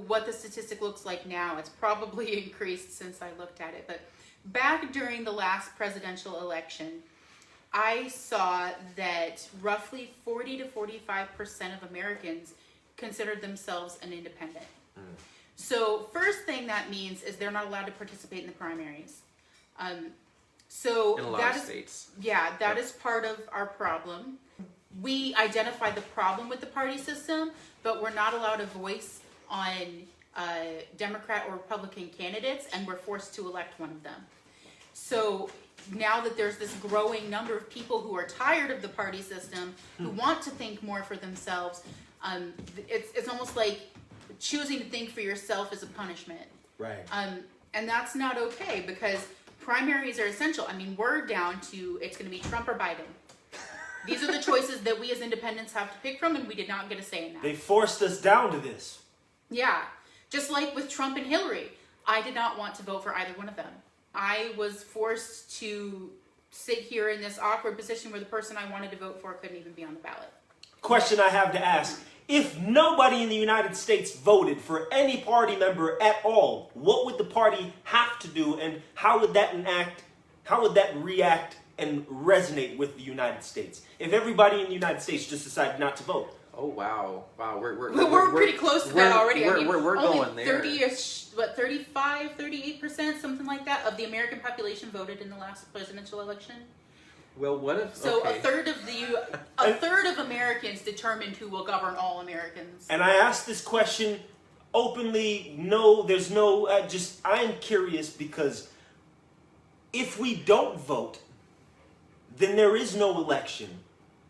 what the statistic looks like now. It's probably increased since I looked at it. But back during the last presidential election, I saw that roughly 40 to 45% of Americans considered themselves an independent. So first thing that means is they're not allowed to participate in the primaries. So in a lot of states. Yeah, that is part of our problem. We identify the problem with the party system, but we're not allowed a voice on Democrat or Republican candidates, and we're forced to elect one of them. So now that there's this growing number of people who are tired of the party system, who want to think more for themselves, it's almost like choosing to think for yourself is a punishment. Right. And that's not okay, because primaries are essential. I mean, we're down to, it's going to be Trump or Biden. These are the choices that we as independents have to pick from, and we did not get a say in that. They forced us down to this. Yeah. Just like with Trump and Hillary, I did not want to vote for either one of them. I was forced to sit here in this awkward position where the person I wanted to vote for couldn't even be on the ballot. Question I have to ask. If nobody in the United States voted for any party member at all, what would the party have to do, and how would that react and resonate with the United States? If everybody in the United States just decided not to vote. Oh wow, We're pretty close to that already. We're going there. 30-ish, 35, 38%, something like that, of the American population voted in the last presidential election. Well, what if? So okay. a third of Americans determined who will govern all Americans. And I asked this question openly. No, there's no. I am curious, because if we don't vote, then there is no election.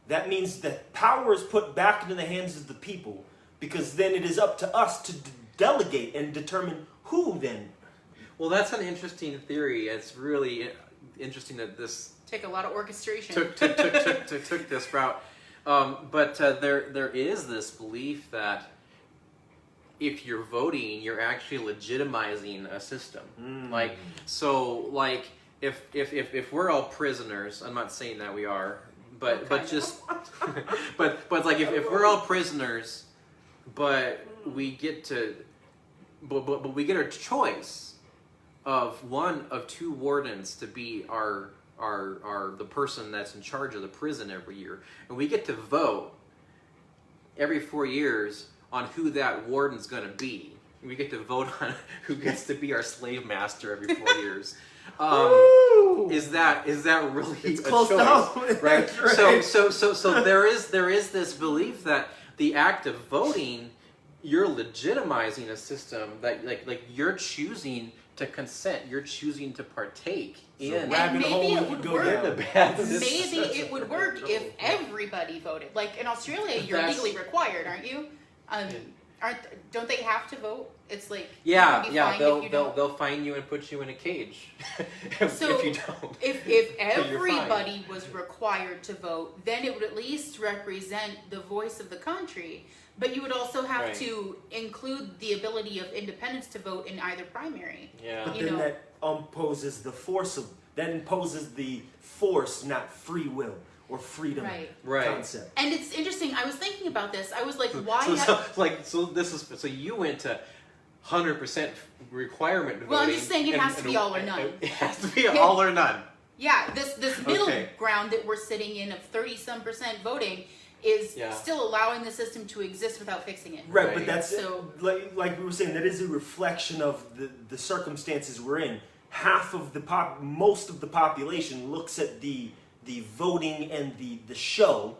That means that power is put back into the hands of the people, because then it is up to us to delegate and determine who then. Well, that's an interesting theory. It's really interesting that this Take a lot of orchestration. took this route. But there is this belief that if you're voting, you're actually legitimizing a system. Like if we're all prisoners, I'm not saying that we are, but just but like if we're all prisoners, but we get our choice of one of two wardens to be our the person that's in charge of the prison every year, and we get to vote every 4 years on who that warden's going to be. We get to vote on who gets to be our slave master every 4 years. Is that really it's a close choice? to home. Right? Right. So there is this belief that the act of voting, you're legitimizing a system that like you're choosing to consent, you're choosing to partake in. And maybe it would work. Maybe it would work if everybody voted. Like in Australia, you're legally required, aren't you? Don't they have to vote? It's like they'll fine you and put you in a cage if you don't. If everybody was required to vote, then it would at least represent the voice of the country. But you would also have to include the ability of independents to vote in either primary. Yeah. But then that imposes the force, not free will or freedom concept. And it's interesting. I was thinking about this. I was like, why? So you went to 100% requirement voting. Well, I'm just saying it has to be all or none. It has to be all or none. Yeah, this middle ground that we're sitting in of 30-some% voting is still allowing the system to exist without fixing it. Right, but that's like we were saying, that is a reflection of the circumstances we're in. Most of the population looks at the voting and the show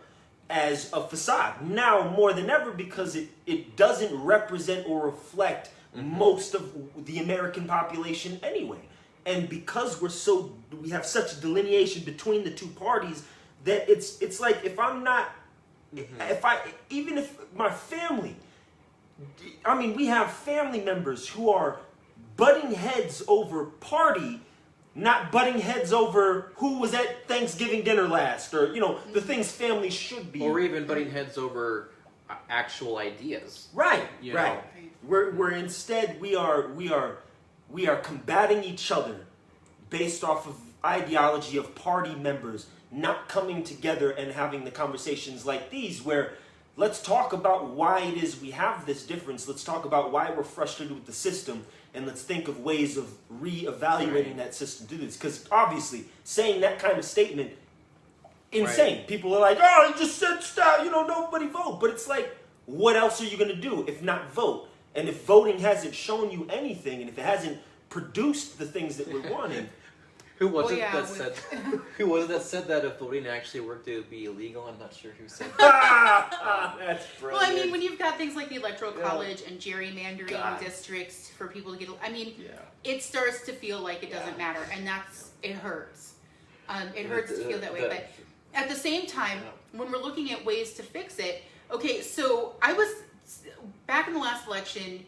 as a facade now more than ever, because it doesn't represent or reflect most of the American population anyway. And because we have such delineation between the two parties, that it's like, if I'm not, even if my family, I mean, we have family members who are butting heads over party, not butting heads over who was at Thanksgiving dinner last, or the things families should be, or even butting heads over actual ideas. Right, you right. know? Where instead we are combating each other based off of ideology of party members not coming together and having the conversations like these, where let's talk about why it is we have this difference. Let's talk about why we're frustrated with the system, and let's think of ways of reevaluating that system to do this. Because obviously, saying that kind of statement, insane. Right. People are like, oh, you just said stop, nobody vote. But it's like, what else are you going to do if not vote? And if voting hasn't shown you anything, and if it hasn't produced the things that we're wanting, Who was it that said? Who was it that said that if voting actually worked, it would be illegal? I'm not sure who said that. that's Well, brilliant. I mean, when you've got things like the Electoral College and gerrymandering districts for people to get, it starts to feel like it doesn't matter, and it hurts. It hurts to feel that way. But at the same time, when we're looking at ways to fix it, okay, so I was back in the last election.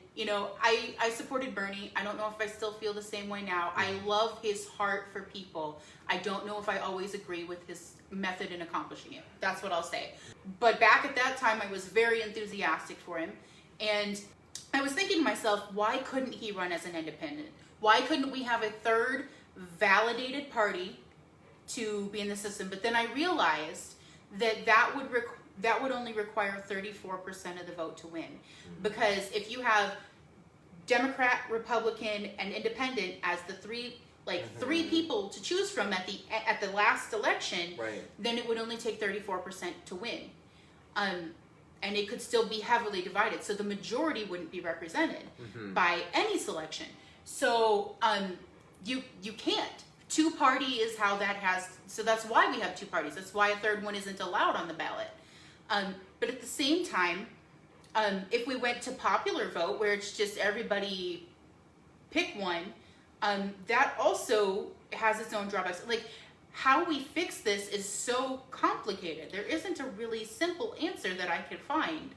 I supported Bernie. I don't know if I still feel the same way now. I love his heart for people. I don't know if I always agree with his method in accomplishing it. That's what I'll say. But back at that time, I was very enthusiastic for him. And I was thinking to myself, why couldn't he run as an independent? Why couldn't we have a third validated party to be in the system? But then I realized that would only require 34% of the vote to win. Because if you have Democrat, Republican, and Independent as the three people to choose from at the last election, then it would only take 34% to win. And it could still be heavily divided. So the majority wouldn't be represented by any selection. So you can't. Two party is how that has, so that's why we have two parties. That's why a third one isn't allowed on the ballot. But at the same time, if we went to popular vote, where it's just everybody pick one, that also has its own drawbacks. Like, how we fix this is so complicated. There isn't a really simple answer that I could find.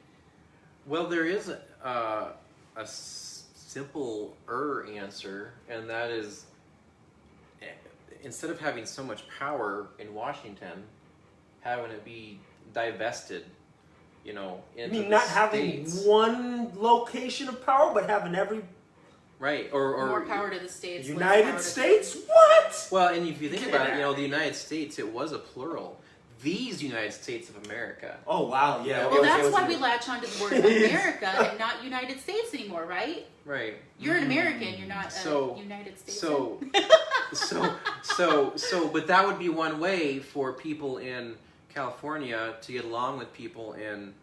Well, there is a simpler answer, and that is, instead of having so much power in Washington, having it be divested, into not the having states. one location of power, but having every or more power to the states. United States? What? Well, and if you think about it, the United States, it was a plural. These United States of America. Oh wow, yeah. Well, that's why we latch onto the word America and not United States anymore, right? Right. You're an American. You're not a United States. But that would be one way for people in California to get along with people in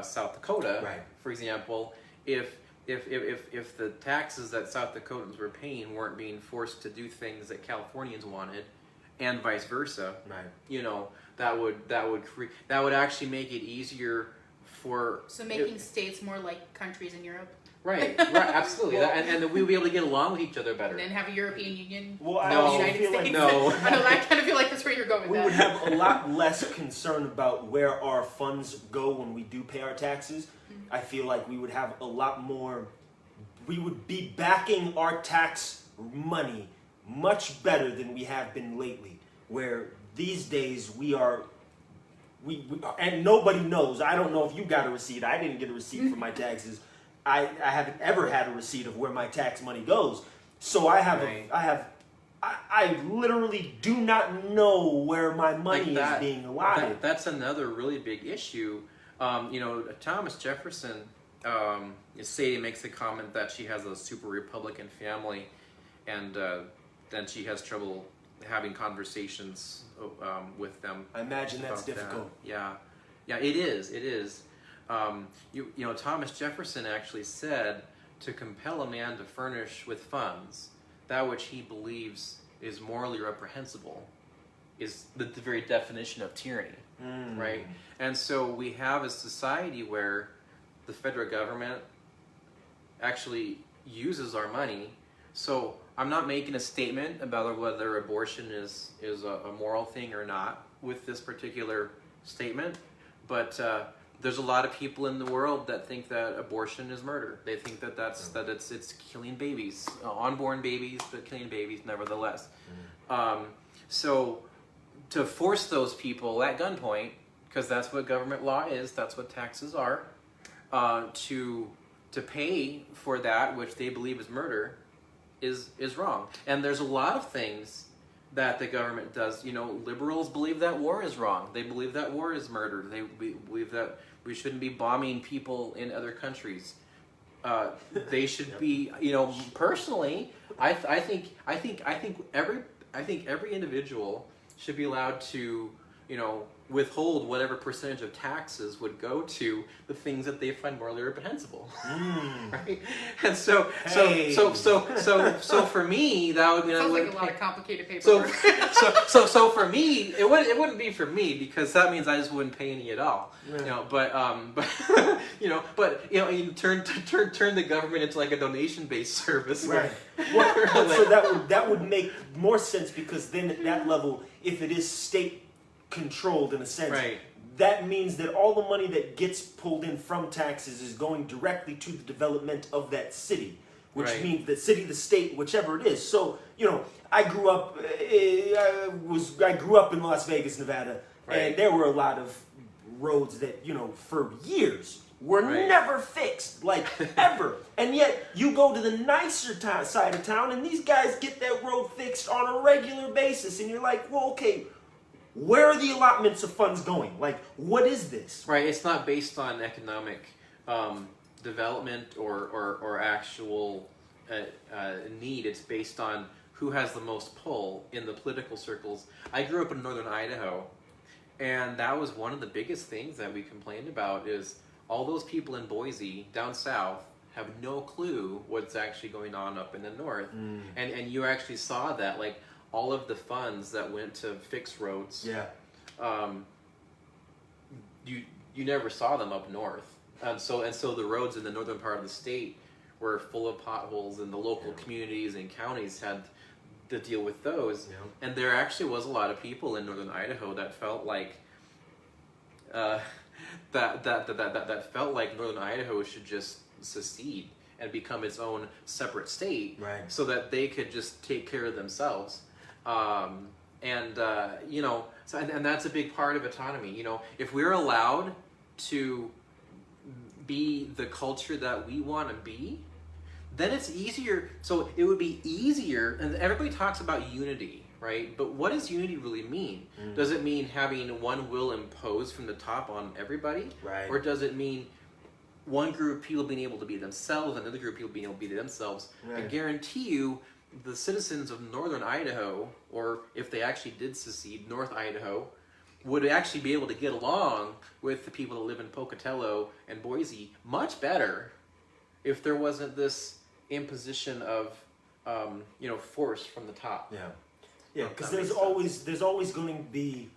South Dakota, for example, if the taxes that South Dakotans were paying weren't being forced to do things that Californians wanted, and vice versa, that would actually make it easier for making states more like countries in Europe. Right, absolutely, and then we'd be able to get along with each other better. And then have a European Union. Well, I also feel like I know, I kind of feel like that's where you're going with we that. would have a lot less concern about where our funds go when we do pay our taxes. I feel like we would have a lot more. We would be backing our tax money much better than we have been lately. Where these days we and nobody knows. I don't know if you got a receipt. I didn't get a receipt for my taxes. I haven't ever had a receipt of where my tax money goes. So I literally do not know where my money is being allotted. That's another really big issue. Thomas Jefferson, Sadie makes a comment that she has a super Republican family, and then she has trouble having conversations with them. I imagine that's difficult. That. Yeah, it is. Thomas Jefferson actually said to compel a man to furnish with funds that which he believes is morally reprehensible is the very definition of tyranny, right? And so we have a society where the federal government actually uses our money. So I'm not making a statement about whether abortion is a moral thing or not with this particular statement, but there's a lot of people in the world that think that abortion is murder. They think that it's killing babies, unborn babies, but killing babies nevertheless. So to force those people at gunpoint, because that's what government law is, that's what taxes are, to pay for that which they believe is murder, is wrong. And there's a lot of things that the government does. Liberals believe that war is wrong. They believe that war is murder. They believe that We shouldn't be bombing people in other countries. They should be, personally, I think every individual should be allowed to, withhold whatever percentage of taxes would go to the things that they find morally reprehensible, right? And so for me, that would mean Sounds I would like a lot of complicated so paperwork. so for me, it wouldn't be for me, because that means I just wouldn't pay any at all. Yeah. You turn the government into like a donation-based service. Right. So that would make more sense, because then at that level, if it is state controlled in a sense, Right. that means that all the money that gets pulled in from taxes is going directly to the development of that city, which Right. means the city, the state, whichever it is. So I grew up. I grew up in Las Vegas, Nevada, Right. and there were a lot of roads that for years were Right. never fixed, like ever. And yet you go to the nicer side of town, and these guys get that road fixed on a regular basis, and you're like, well, okay. Where are the allotments of funds going? Like, what is this? Right. It's not based on economic development or actual need. It's based on who has the most pull in the political circles. I grew up in northern Idaho, and that was one of the biggest things that we complained about, is all those people in Boise down south have no clue what's actually going on up in the north. And you actually saw that, like, all of the funds that went to fix roads, you never saw them up north. And so the roads in the northern part of the state were full of potholes, and the local communities and counties had to deal with those. And there actually was a lot of people in northern Idaho that felt like that felt like northern Idaho should just secede and become its own separate state, Right. so that they could just take care of themselves. And that's a big part of autonomy. If we're allowed to be the culture that we want to be, then it's easier. So it would be easier, and everybody talks about unity, right? But what does unity really mean? Does it mean having one will imposed from the top on everybody? Right. Or does it mean one group of people being able to be themselves, another group of people being able to be themselves? Right. I guarantee you, the citizens of northern Idaho, or if they actually did secede, North Idaho, would actually be able to get along with the people that live in Pocatello and Boise much better if there wasn't this imposition of force from the top. Yeah, because That there's makes always going to be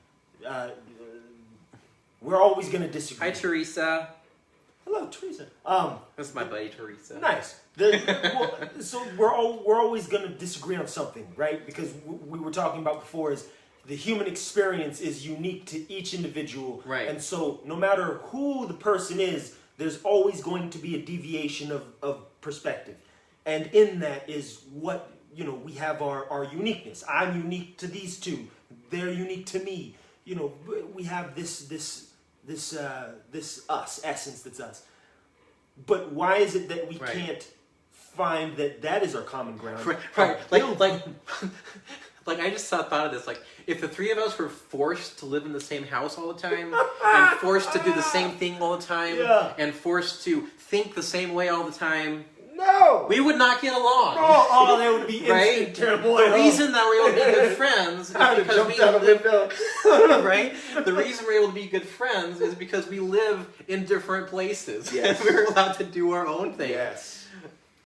we're always going to disagree. Hi, Teresa. Hello, Teresa. That's my buddy, Teresa. Nice. So we're always going to disagree on something, right? Because we were talking about before is the human experience is unique to each individual, Right. And so no matter who the person is, there's always going to be a deviation of perspective, and in that is what we have our uniqueness. I'm unique to these two; they're unique to me. We have this us essence that's us. But why is it that we Right. can't find that is our common ground? Right. Like I just thought of this. Like, if the three of us were forced to live in the same house all the time, and forced to do the same thing all the time, Yeah. and forced to think the same way all the time, No! we would not get along. Oh, there would be instant Right? turmoil. The reason that we're able to be good friends is I because jumped we out of live, window. right? The reason we're able to be good friends is because we live in different places. Yes. And we're allowed to do our own thing. Yes.